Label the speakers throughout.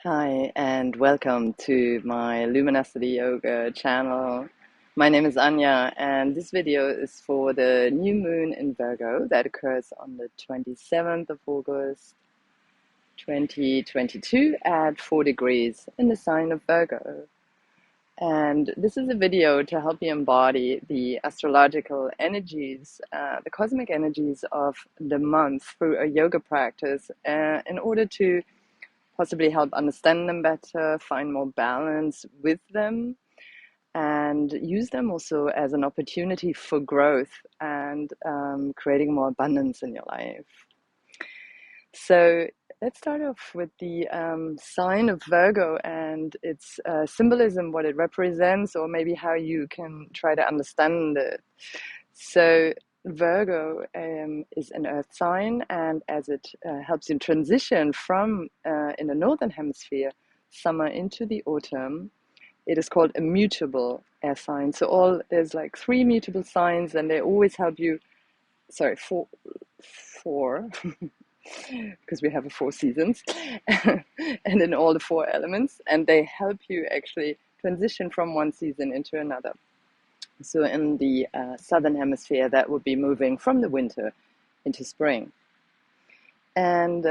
Speaker 1: Hi, and welcome to my Luminosity Yoga channel. My name is Anya, and this video is for the new moon in Virgo that occurs on the 27th of August 2022 at 4 degrees in the sign of Virgo. And this is a video to help you embody the astrological energies, the cosmic energies of the month through a yoga practice in order to possibly help understand them better, find more balance with them, and use them also as an opportunity for growth and creating more abundance in your life. So let's start off with the sign of Virgo and its symbolism, what it represents, or maybe how you can try to understand it. So Virgo is an earth sign, and as it helps you transition from in the northern hemisphere, summer into the autumn, it is called a mutable air sign. So there's like three mutable signs, and they always help you. Sorry, four, because we have four seasons, and in all the four elements, and they help you actually transition from one season into another. So in the southern hemisphere, that would be moving from the winter into spring. And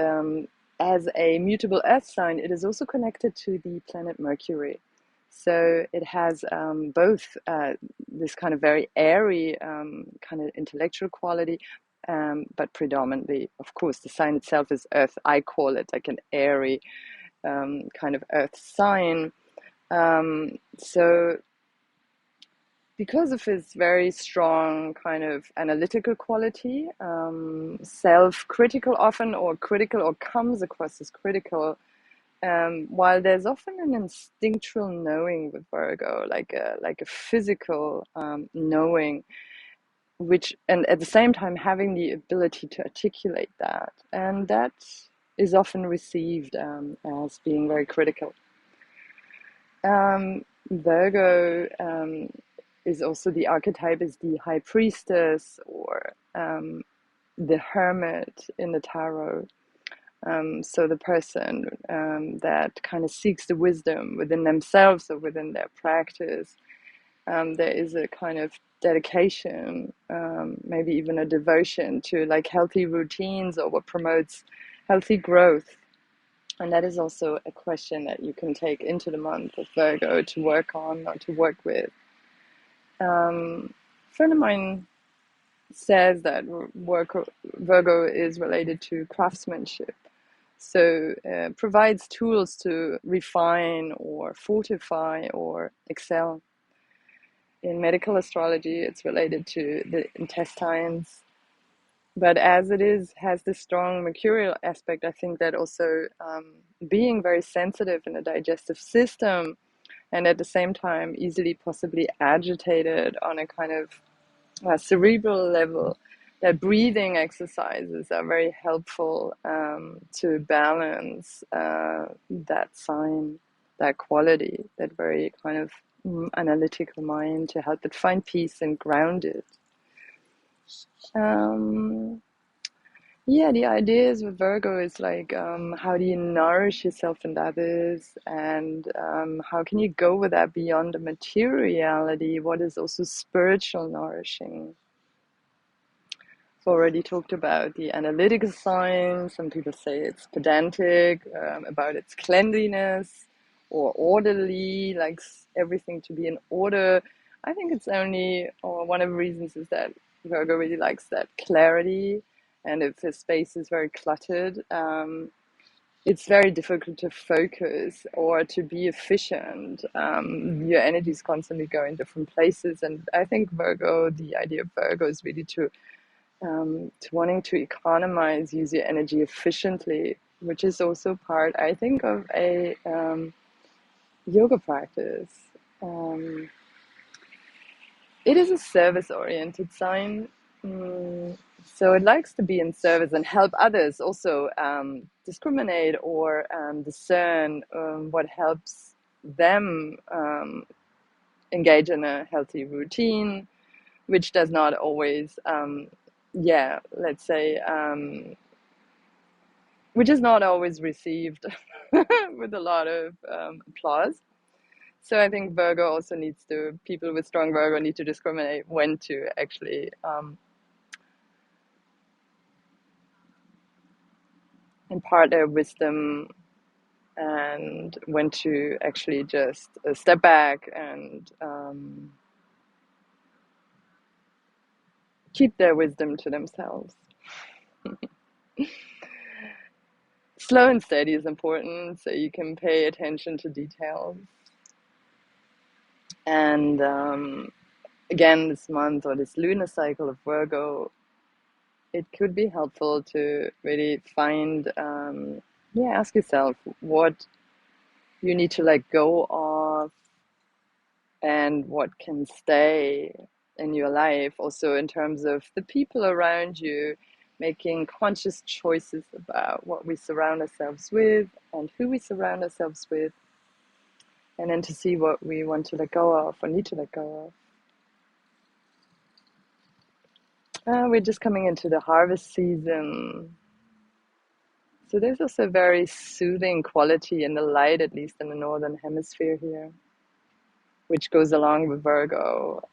Speaker 1: as a mutable earth sign, it is also connected to the planet Mercury. So it has both this kind of very airy kind of intellectual quality, but predominantly, of course, the sign itself is earth. I call it like an airy kind of earth sign. So because of his very strong kind of analytical quality, self-critical often, or critical, or comes across as critical, while there's often an instinctual knowing with Virgo, like a physical knowing, and at the same time having the ability to articulate that, and that is often received as being very critical. Virgo is also the archetype is the high priestess, or the hermit in the tarot. So the person that kind of seeks the wisdom within themselves or within their practice. There is a kind of dedication, maybe even a devotion to like healthy routines, or what promotes healthy growth. And that is also a question that you can take into the month of Virgo to work on or to work with. A friend of mine says that Virgo is related to craftsmanship. So provides tools to refine or fortify or excel. In medical astrology, it's related to the intestines. But as it has this strong mercurial aspect, I think that also being very sensitive in the digestive system, and at the same time easily possibly agitated on a kind of cerebral level, that breathing exercises are very helpful to balance that sign, that quality, that very kind of analytical mind, to help it find peace and ground it. Yeah, the ideas with Virgo is like, how do you nourish yourself and others, and how can you go with that beyond the materiality? What is also spiritual nourishing? I've already talked about the analytical sign. Some people say it's pedantic, about its cleanliness or orderly, likes everything to be in order. I think it's only, or one of the reasons is that Virgo really likes that clarity. And if the space is very cluttered, it's very difficult to focus or to be efficient. Your energy is constantly going different places. And I think the idea of Virgo is really to wanting to economize, use your energy efficiently, which is also part, I think, of a yoga practice. It is a service-oriented sign. So it likes to be in service and help others also discriminate or discern what helps them engage in a healthy routine, which does not always, let's say, which is not always received with a lot of applause. So I think Virgo also needs to, people with strong Virgo need to discriminate when to actually impart their wisdom and when to actually just step back and keep their wisdom to themselves. Slow and steady is important, so you can pay attention to details. And again, this month or this lunar cycle of Virgo, it could be helpful to really find, ask yourself what you need to let go of and what can stay in your life. Also, in terms of the people around you, making conscious choices about what we surround ourselves with and who we surround ourselves with, and then to see what we want to let go of or need to let go of. We're just coming into the harvest season. So there's also a very soothing quality in the light, at least in the northern hemisphere here, which goes along with Virgo,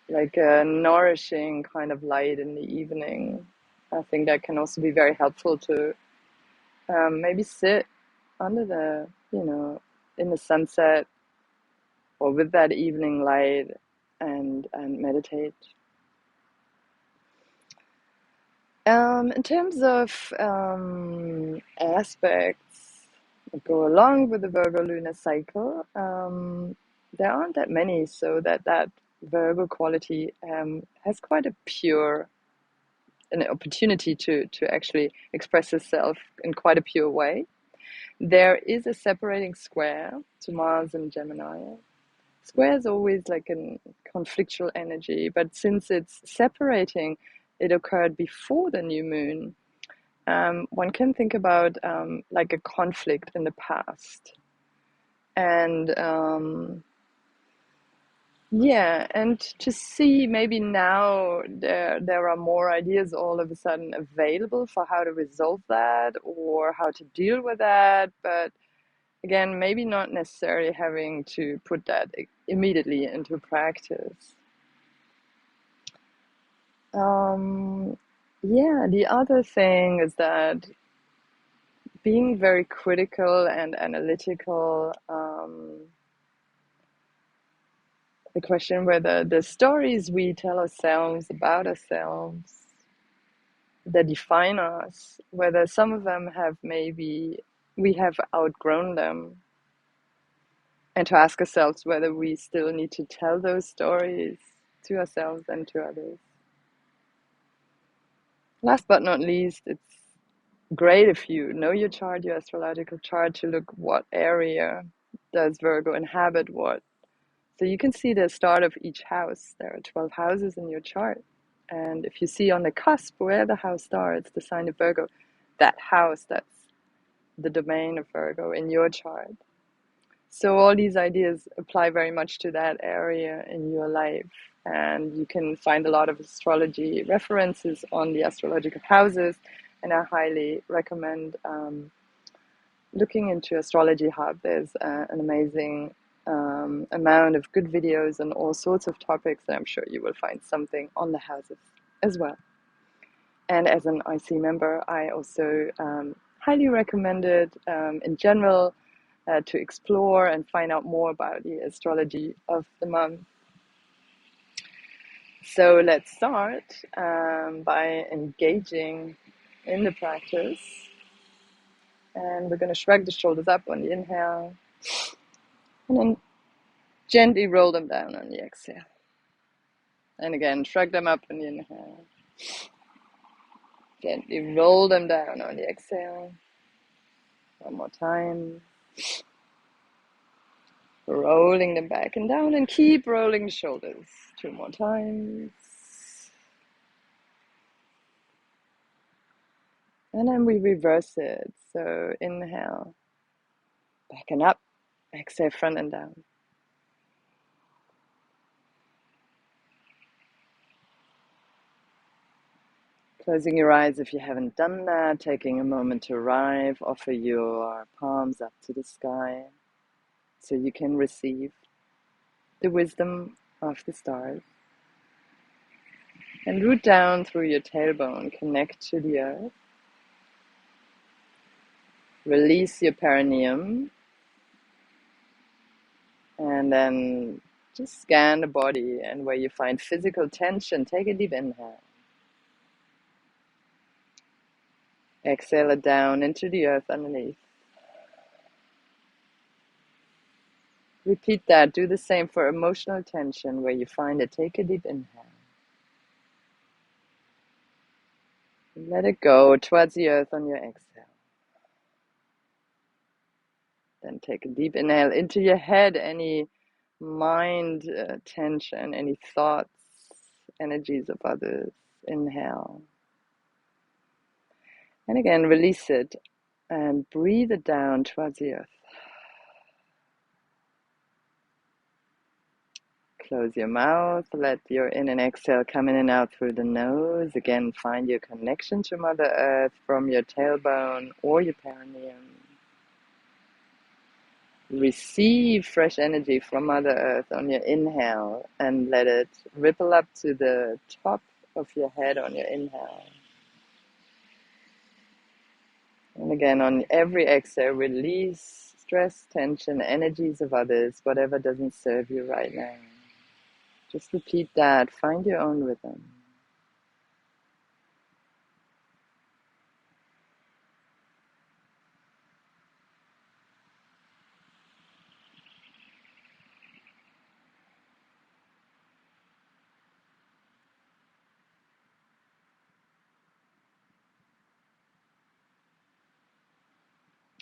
Speaker 1: like a nourishing kind of light in the evening. I think that can also be very helpful to maybe sit under the, in the sunset or with that evening light and meditate. In terms of aspects that go along with the Virgo lunar cycle, there aren't that many, so that Virgo quality has quite a pure, an opportunity to actually express itself in quite a pure way. There is a separating square to Mars and Gemini. Square is always like a conflictual energy, but since it's separating, it occurred before the new moon. One can think about like a conflict in the past. And and to see maybe now there are more ideas all of a sudden available for how to resolve that or how to deal with that. But again, maybe not necessarily having to put that immediately into practice. The other thing is that being very critical and analytical, the question whether the stories we tell ourselves about ourselves that define us, whether some of them have maybe we have outgrown them, and to ask ourselves whether we still need to tell those stories to ourselves and to others. Last but not least, it's great if you know your chart, your astrological chart, to look what area does Virgo inhabit what. So you can see the start of each house. There are 12 houses in your chart. And if you see on the cusp where the house starts, the sign of Virgo, that house, that's the domain of Virgo in your chart. So all these ideas apply very much to that area in your life. And you can find a lot of astrology references on the astrological houses. And I highly recommend looking into Astrology Hub. There's an amazing amount of good videos on all sorts of topics, and I'm sure you will find something on the houses as well. And as an IC member, I also highly recommend it in general to explore and find out more about the astrology of the month. So let's start by engaging in the practice. And we're going to shrug the shoulders up on the inhale and then gently roll them down on the exhale. And again, shrug them up on the inhale. Gently roll them down on the exhale. One more time. Rolling them back and down, and keep rolling the shoulders. 2 more times. And then we reverse it. So inhale, back and up. Exhale, front and down. Closing your eyes if you haven't done that, taking a moment to arrive, offer your palms up to the sky so you can receive the wisdom of the stars. And root down through your tailbone, connect to the earth. Release your perineum. And then just scan the body, and where you find physical tension, take a deep inhale. Exhale it down into the earth underneath. Repeat that. Do the same for emotional tension, where you find it. Take a deep inhale. Let it go towards the earth on your exhale. Then take a deep inhale into your head, any mind tension, any thoughts, energies of others. Inhale. And again, release it and breathe it down towards the earth. Close your mouth, let your in and exhale come in and out through the nose. Again, find your connection to Mother Earth from your tailbone or your perineum. Receive fresh energy from Mother Earth on your inhale and let it ripple up to the top of your head on your inhale. And again, on every exhale, release stress, tension, energies of others, whatever doesn't serve you right now. Just repeat that. Find your own rhythm.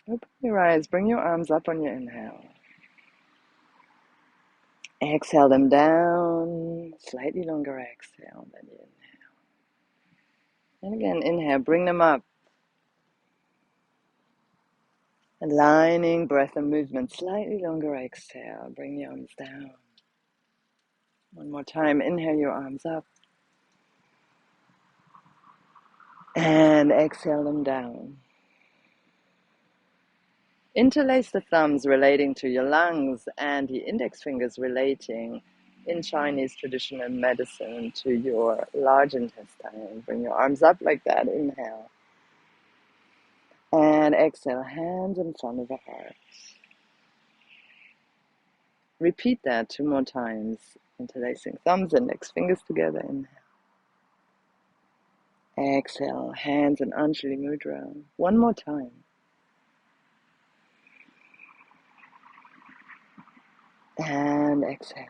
Speaker 1: Open your eyes, bring your arms up on your inhale. Exhale them down, slightly longer exhale than you inhale. And again, inhale, bring them up. Aligning breath and movement, slightly longer exhale, bring your arms down. One more time, inhale your arms up. And exhale them down. Interlace the thumbs relating to your lungs and the index fingers relating in Chinese traditional medicine to your large intestine. Bring your arms up like that, inhale. And exhale, hands in front of the heart. Repeat that 2 more times, interlacing thumbs and index fingers together, inhale. Exhale, hands in Anjali Mudra. 1 more time. And exhale.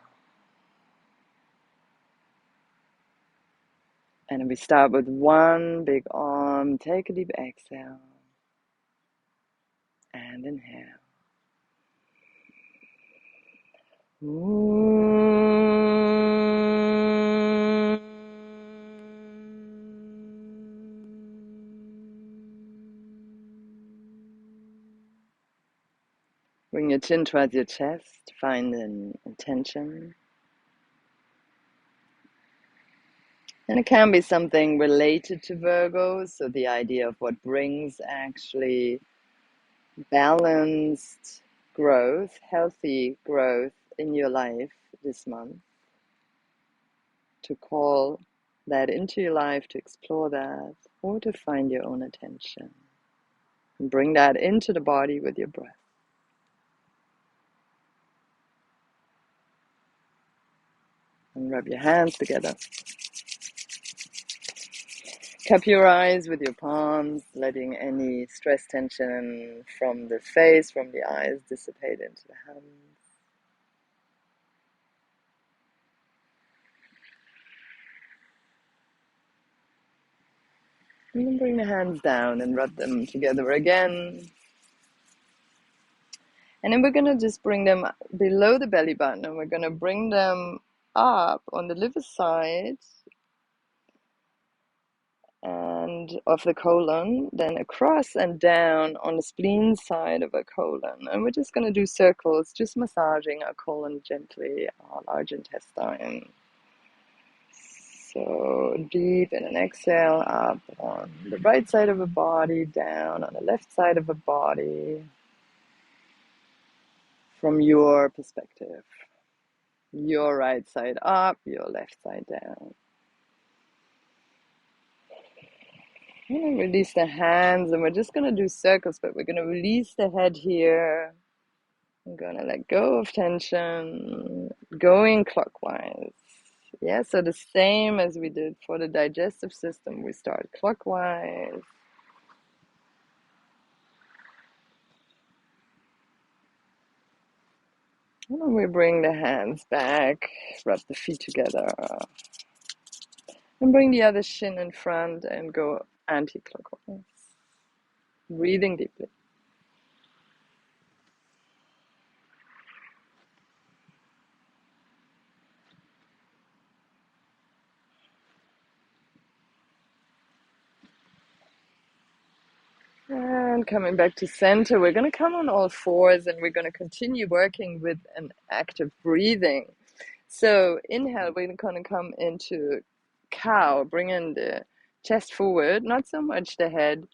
Speaker 1: And then we start with 1 big arm. Take a deep exhale. And inhale. Bring your chin towards your chest. Find an intention. And it can be something related to Virgo, so the idea of what brings actually balanced growth, healthy growth in your life this month. To call that into your life, to explore that, or to find your own attention. And bring that into the body with your breath. And rub your hands together. Cup your eyes with your palms, letting any stress, tension from the face, from the eyes, dissipate into the hands. And then bring the hands down and rub them together again. And then we're going to just bring them below the belly button, and we're going to bring them up on the liver side and of the colon, then across and down on the spleen side of a colon. And we're just going to do circles, just massaging our colon gently, our large intestine. So deep in an exhale, up on the right side of the body, down on the left side of the body, from your perspective. Your right side up, your left side down. I'm going to release the hands, and we're just going to do circles, but we're going to release the head here. I'm going to let go of tension, going clockwise. Yeah, so the same as we did for the digestive system, we start clockwise. And then we bring the hands back, rub the feet together, and bring the other shin in front and go anti-clockwise. Breathing deeply. And coming back to center, we're going to come on all fours and we're going to continue working with an active breathing. So inhale, we're going to come into cow, bringing the chest forward, not so much the head.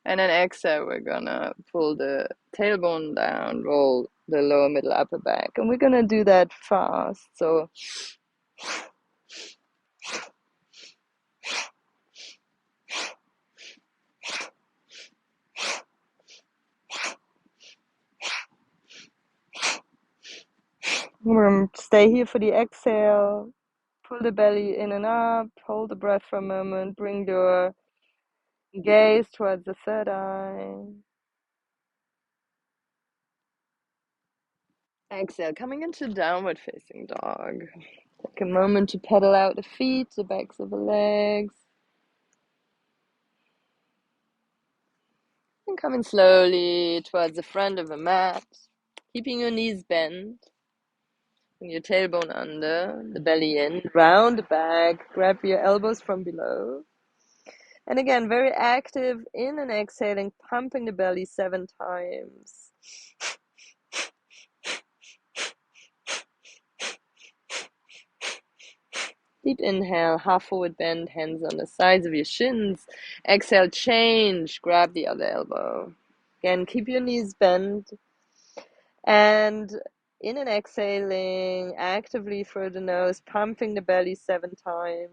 Speaker 1: And then exhale, we're going to pull the tailbone down, roll the lower, middle, upper back. And we're going to do that fast. So we're going to stay here for the exhale. Pull the belly in and up. Hold the breath for a moment. Bring your gaze towards the third eye. Exhale, coming into downward facing dog. Take a moment to pedal out the feet, the backs of the legs. And coming slowly towards the front of the mat. Keeping your knees bent. Bring your tailbone under, the belly in, round the back. Grab your elbows from below. And again, very active in and exhaling, pumping the belly 7 times. Deep inhale, half forward bend, hands on the sides of your shins. Exhale, change, grab the other elbow. Again, keep your knees bent. And in and exhaling, actively through the nose, pumping the belly 7 times.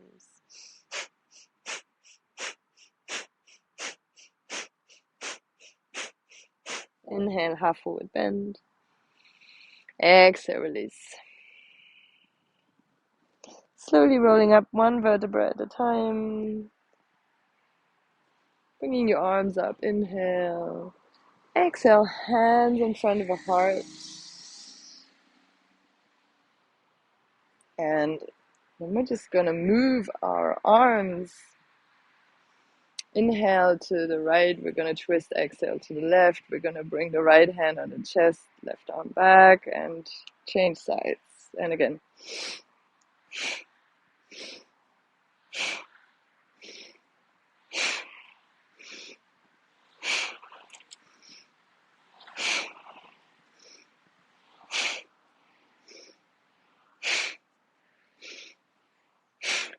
Speaker 1: Inhale, half forward bend. Exhale, release. Slowly rolling up 1 vertebra at a time. Bringing your arms up, inhale. Exhale, hands in front of the heart. And then we're just going to move our arms. Inhale to the right, we're going to twist, exhale to the left. We're going to bring the right hand on the chest, left arm back, and change sides. And again.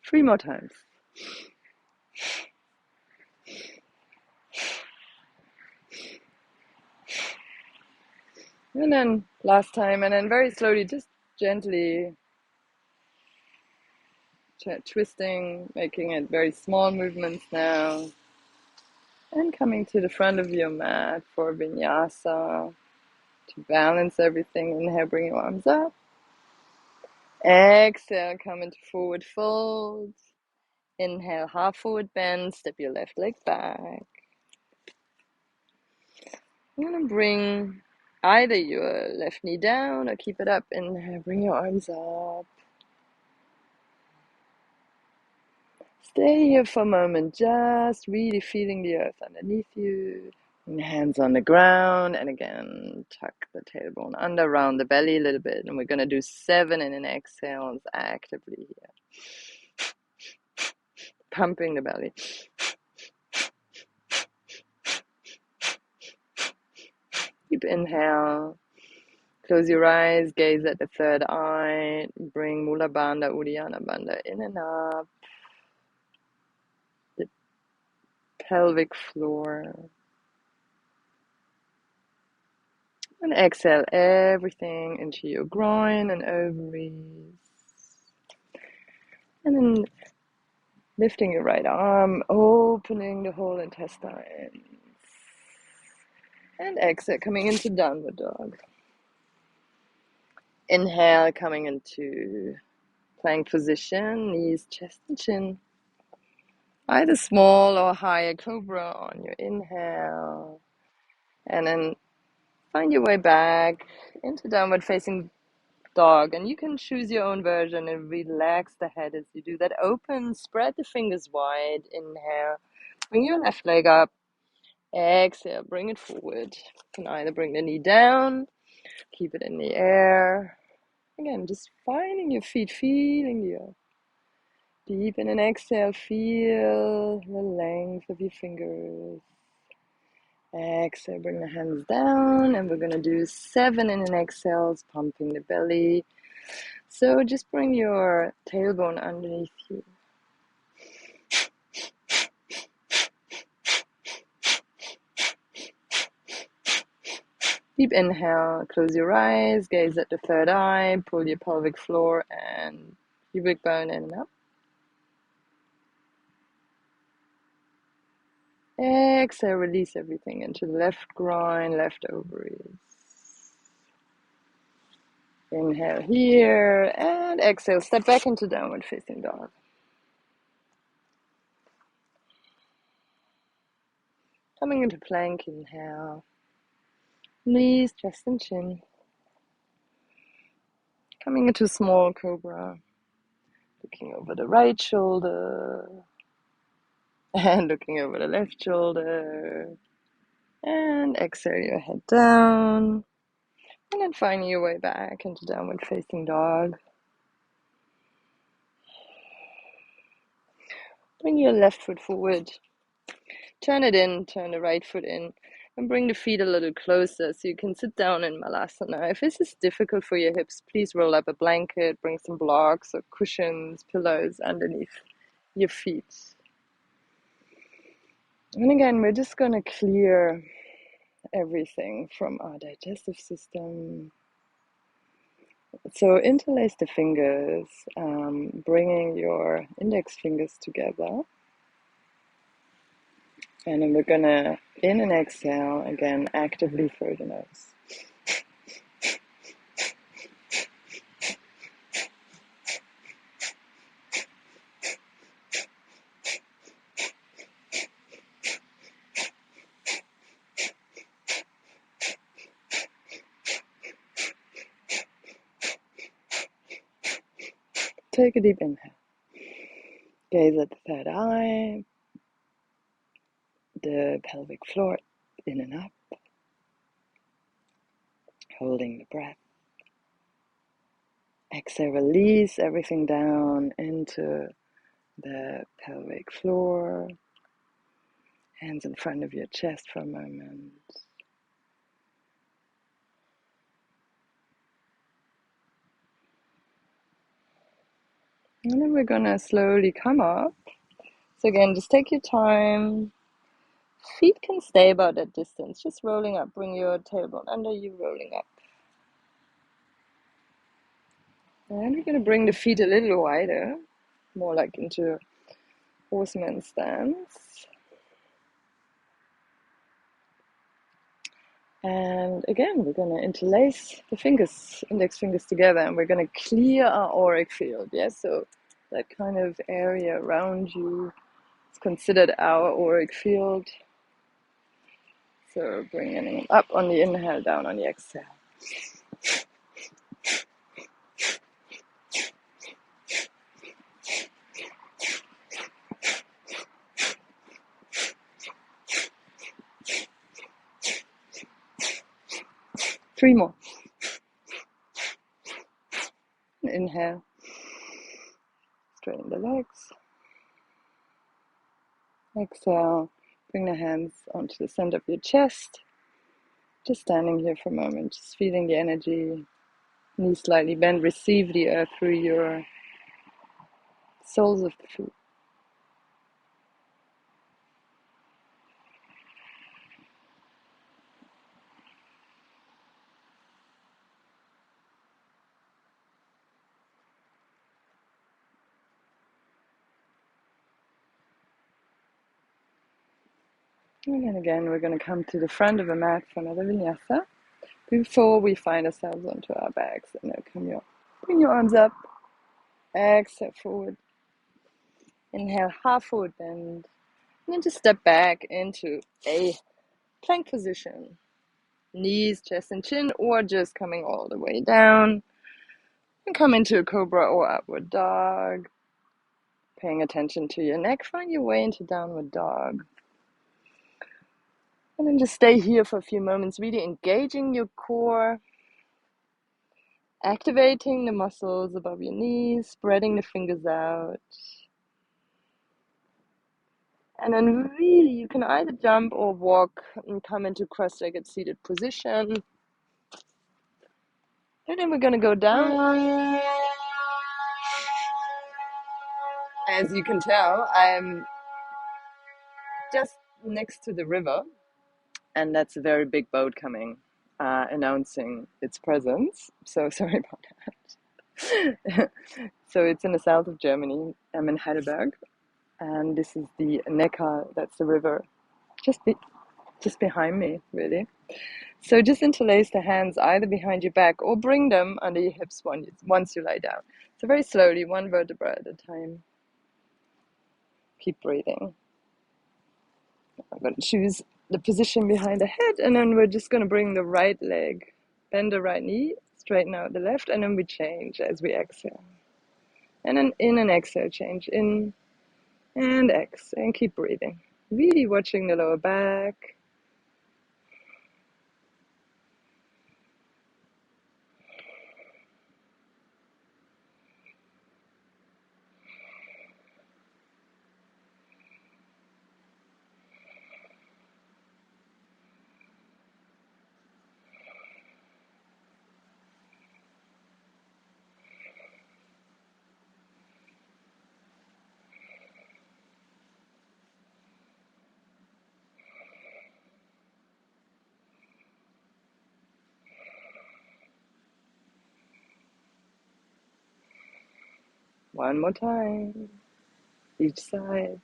Speaker 1: Three more times. And then last time, and then very slowly, just gently twisting, making it very small movements now. And coming to the front of your mat for vinyasa. To balance everything, inhale, bring your arms up. Exhale, come into forward fold. Inhale, half forward bend, step your left leg back. I'm going to bring either your left knee down or keep it up. Inhale, bring your arms up. Stay here for a moment, just really feeling the earth underneath you. And hands on the ground, and again, tuck the tailbone under, round the belly a little bit. And we're going to do 7 in an exhale actively here. Pumping the belly. Deep inhale. Close your eyes, gaze at the third eye. Bring Mula Bandha, Uddiyana Bandha in and up. pelvic floor. And exhale everything into your groin and ovaries. And then lifting your right arm, opening the whole intestine. And exhale, coming into downward dog. Inhale, coming into plank position, knees, chest, and chin. Either small or higher cobra on your inhale. And then find your way back into downward facing dog. And you can choose your own version and relax the head as you do that. Open, spread the fingers wide. Inhale, bring your left leg up. Exhale, bring it forward. You can either bring the knee down, keep it in the air. Again, just finding your feet, feeling your deep in an exhale, feel the length of your fingers. Exhale, bring the hands down, and we're going to do 7 in an exhale, pumping the belly. So just bring your tailbone underneath you. Deep inhale, close your eyes, gaze at the third eye, pull your pelvic floor and pubic bone in and up. Exhale, release everything into the left groin, left ovaries. Inhale here, and exhale, step back into downward facing dog. Coming into plank, inhale. Knees, chest and chin. Coming into small cobra. Looking over the right shoulder. And looking over the left shoulder. And exhale your head down. And then finding your way back into downward facing dog. Bring your left foot forward. Turn it in, turn the right foot in. And bring the feet a little closer so you can sit down in Malasana. If this is difficult for your hips, please roll up a blanket, bring some blocks or cushions, pillows underneath your feet. And again, we're just going to clear everything from our digestive system. So interlace the fingers, bringing your index fingers together. And then we're going to, in and exhale, again, actively through the nose. Take a deep inhale. Gaze at the third eye, the pelvic floor, in and up. Holding the breath. Exhale, release everything down into the pelvic floor. Hands in front of your chest for a moment. And then we're going to slowly come up. So again, just take your time. Feet can stay about that distance. Just rolling up. Bring your tailbone under you, rolling up. And we're going to bring the feet a little wider. More like into horseman stance. And again, we're going to interlace the fingers, index fingers together, and we're going to clear our auric field. Yes, so that kind of area around you is considered our auric field. So bringing it up on the inhale, down on the exhale. Three more. Inhale. Straighten the legs. Exhale. Bring the hands onto the center of your chest. Just standing here for a moment, just feeling the energy. Knees slightly bend. Receive the earth through your soles of the feet. And then again, we're going to come to the front of the mat for another vinyasa before we find ourselves onto our backs. And now bring your arms up, exhale forward, inhale, half forward bend, and then just step back into a plank position. Knees, chest, and chin, or just coming all the way down. And come into a cobra or upward dog. Paying attention to your neck, find your way into downward dog. And then just stay here for a few moments, really engaging your core, activating the muscles above your knees, spreading the fingers out. And then really you can either jump or walk and come into cross-legged seated position. And then we're going to go down. As you can tell, I'm just next to the river, and that's a very big boat coming, announcing its presence. So sorry about that. So it's in the south of Germany. I'm in Heidelberg, and this is the Neckar. That's the river, just behind me, really. So just interlace the hands either behind your back or bring them under your hips once you lie down. So very slowly, one vertebra at a time. Keep breathing. I'm going to choose the position behind the head, and then we're just going to bring the right leg, bend the right knee, straighten out the left, and then we change as we exhale. And then in and exhale, change in and exhale, and keep breathing. Really watching the lower back. One more time, each side.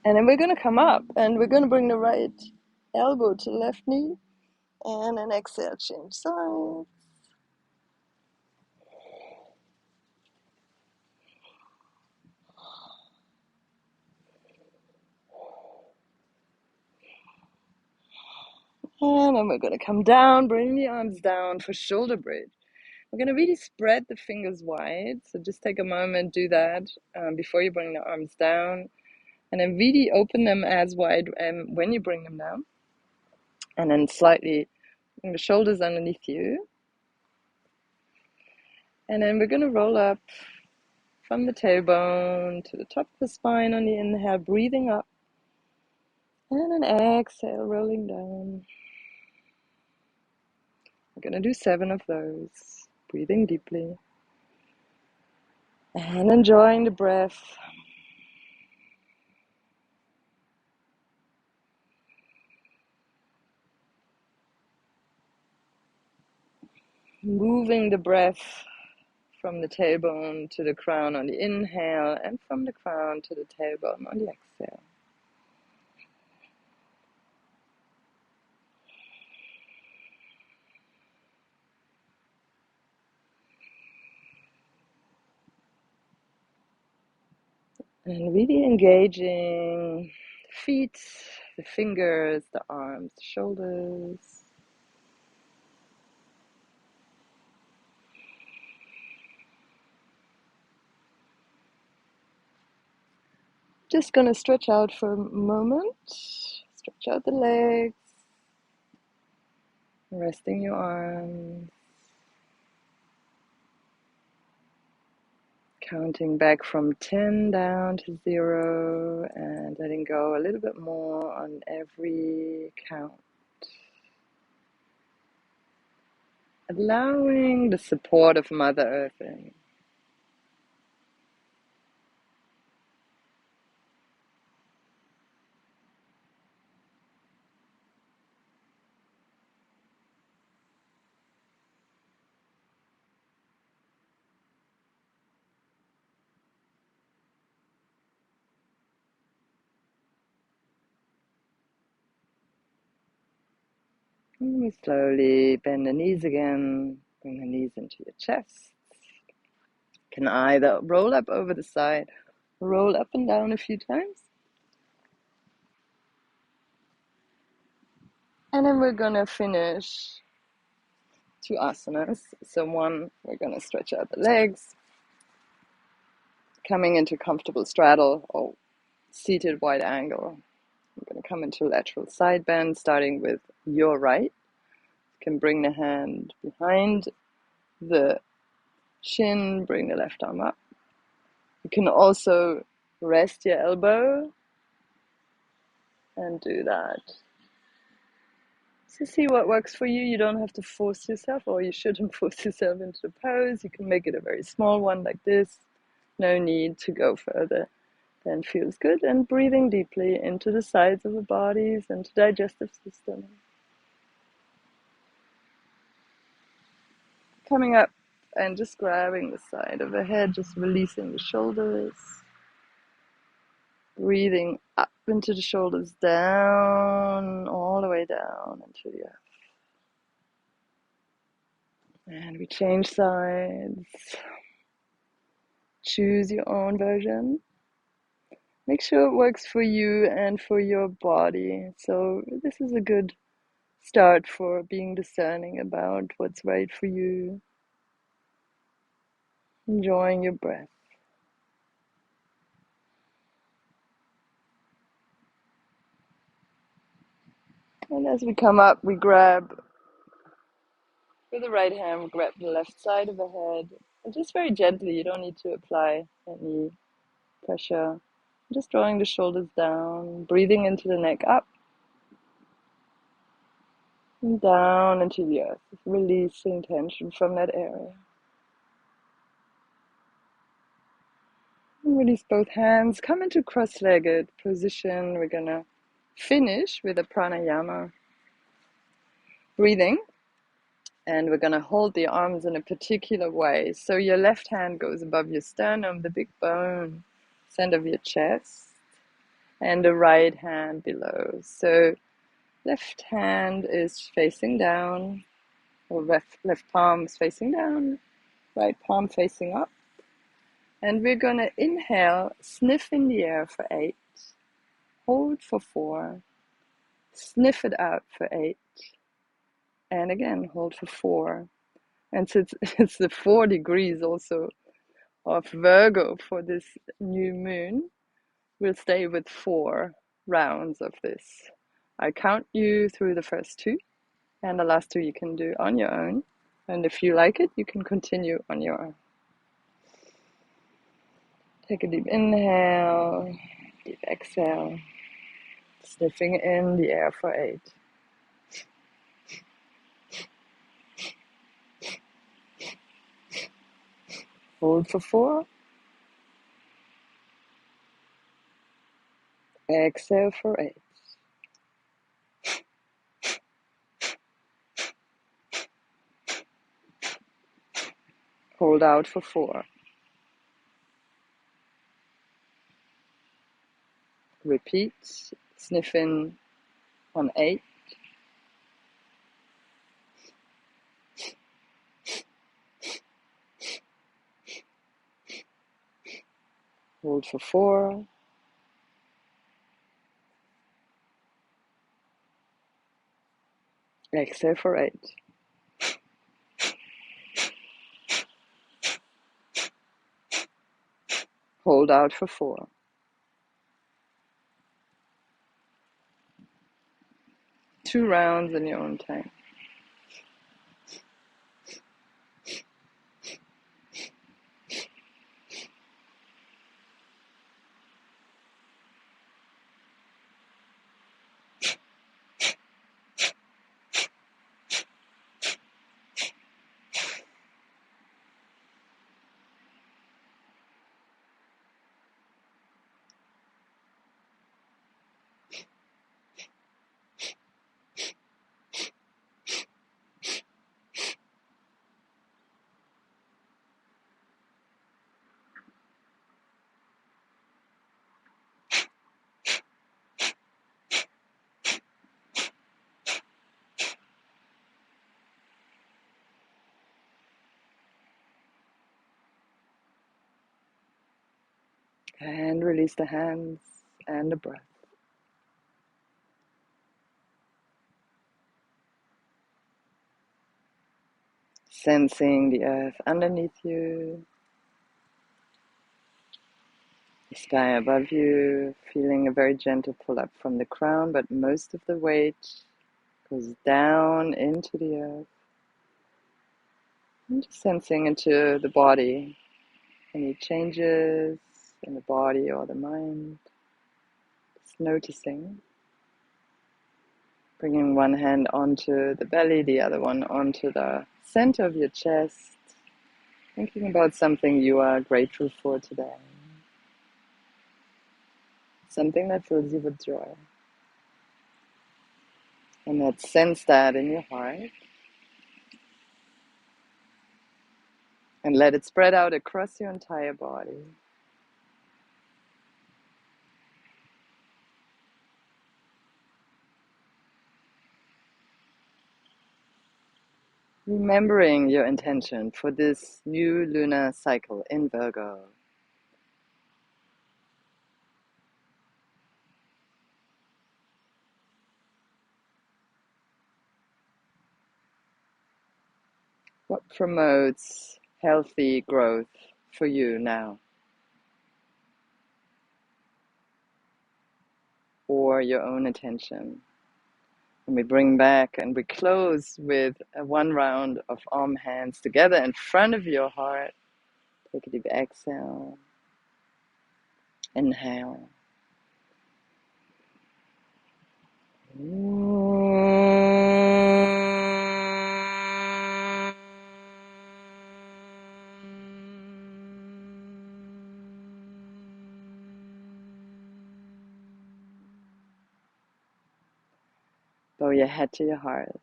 Speaker 1: And then we're going to come up, and we're going to bring the right elbow to the left knee, and an exhale, change sides. And then we're going to come down, bring the arms down for shoulder bridge. We're going to really spread the fingers wide. So just take a moment, do that before you bring the arms down. And then really open them as wide when you bring them down. And then slightly bring the shoulders underneath you. And then we're going to roll up from the tailbone to the top of the spine on the inhale, breathing up. And then exhale, rolling down. We're going to do 7 of those. Breathing deeply. And enjoying the breath. Moving the breath from the tailbone to the crown on the inhale, and from the crown to the tailbone on the exhale. And really engaging the feet, the fingers, the arms, the shoulders. Just gonna stretch out for a moment. Stretch out the legs. Resting your arms. Counting back from 10 down to 0 and letting go a little bit more on every count. Allowing the support of Mother Earth in. And we slowly bend the knees again, bring the knees into your chest. You can either roll up over the side, roll up and down a few times. And then we're gonna finish 2 asanas. So one, we're gonna stretch out the legs, coming into comfortable straddle or seated wide angle. We're gonna come into lateral side bend, starting with your right. You can bring the hand behind the chin, bring the left arm up. You can also rest your elbow and do that. So see what works for you. You don't have to force yourself, or you shouldn't force yourself into the pose. You can make it a very small one like this. No need to go further than feels good. And breathing deeply into the sides of the bodies and the digestive system. Coming up and just grabbing the side of the head, just releasing the shoulders. Breathing up into the shoulders, down, all the way down into the earth. And we change sides. Choose your own version. Make sure it works for you and for your body. So this is a good start for being discerning about what's right for you. Enjoying your breath. And as we come up, we grab, with the right hand, we grab the left side of the head. And just very gently, you don't need to apply any pressure. Just drawing the shoulders down, breathing into the neck up. And down into the earth, releasing tension from that area. And release both hands, come into cross-legged position. We're gonna finish with a pranayama breathing, and we're gonna hold the arms in a particular way. So your left hand goes above your sternum, the big bone, center of your chest, and the right hand below. So left hand is facing down, or left palm is facing down, right palm facing up. And we're going to inhale, sniff in the air for 8, hold for 4, sniff it out for 8, and again, hold for 4. And since it's the 4 degrees also of Virgo for this new moon, we'll stay with 4 rounds of this. I count you through the first 2, and the last 2 you can do on your own. And if you like it, you can continue on your own. Take a deep inhale, deep exhale, sniffing in the air for 8. Hold for 4. Exhale for 8. Hold out for 4. Repeat. Sniff in on 8. Hold for 4. Exhale for 8. Hold out for 4. Two rounds in your own time. And release the hands and the breath. Sensing the earth underneath you, the sky above you, feeling a very gentle pull up from the crown, but most of the weight goes down into the earth. And just sensing into the body, any changes in the body or the mind. Just noticing. Bringing one hand onto the belly, the other one onto the center of your chest. Thinking about something you are grateful for today. Something that fills you with joy. And that sense that in your heart. And let it spread out across your entire body. Remembering your intention for this new lunar cycle in Virgo. What promotes healthy growth for you now? Or your own attention? And we bring back and we close with one round of arm hands together in front of your heart. Take a deep exhale. Inhale. Bow your head to your heart,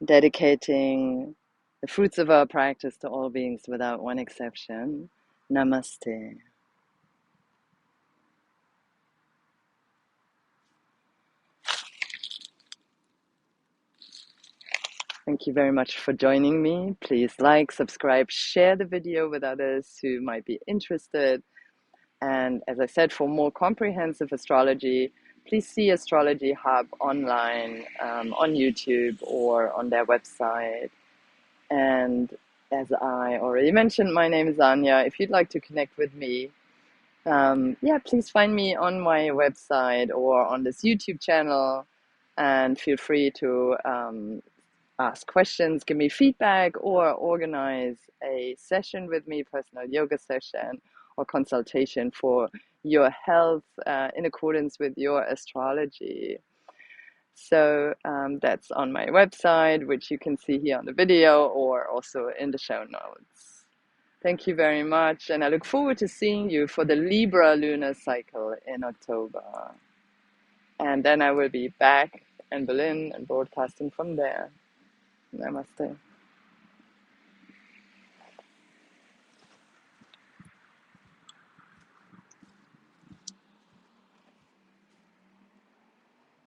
Speaker 1: dedicating the fruits of our practice to all beings without one exception. Namaste. Thank you very much for joining me. Please like, subscribe, share the video with others who might be interested. And as I said, for more comprehensive astrology, please see Astrology Hub online, on YouTube or on their website. And as I already mentioned, my name is Anya. If you'd like to connect with me, please find me on my website or on this YouTube channel, and feel free to ask questions, give me feedback, or organize a session with me, personal yoga session or consultation for your health in accordance with your astrology. So that's on my website, which you can see here on the video or also in the show notes. Thank you very much, and I look forward to seeing you for the Libra lunar cycle in October. And then I will be back in Berlin and broadcasting from there. Namaste.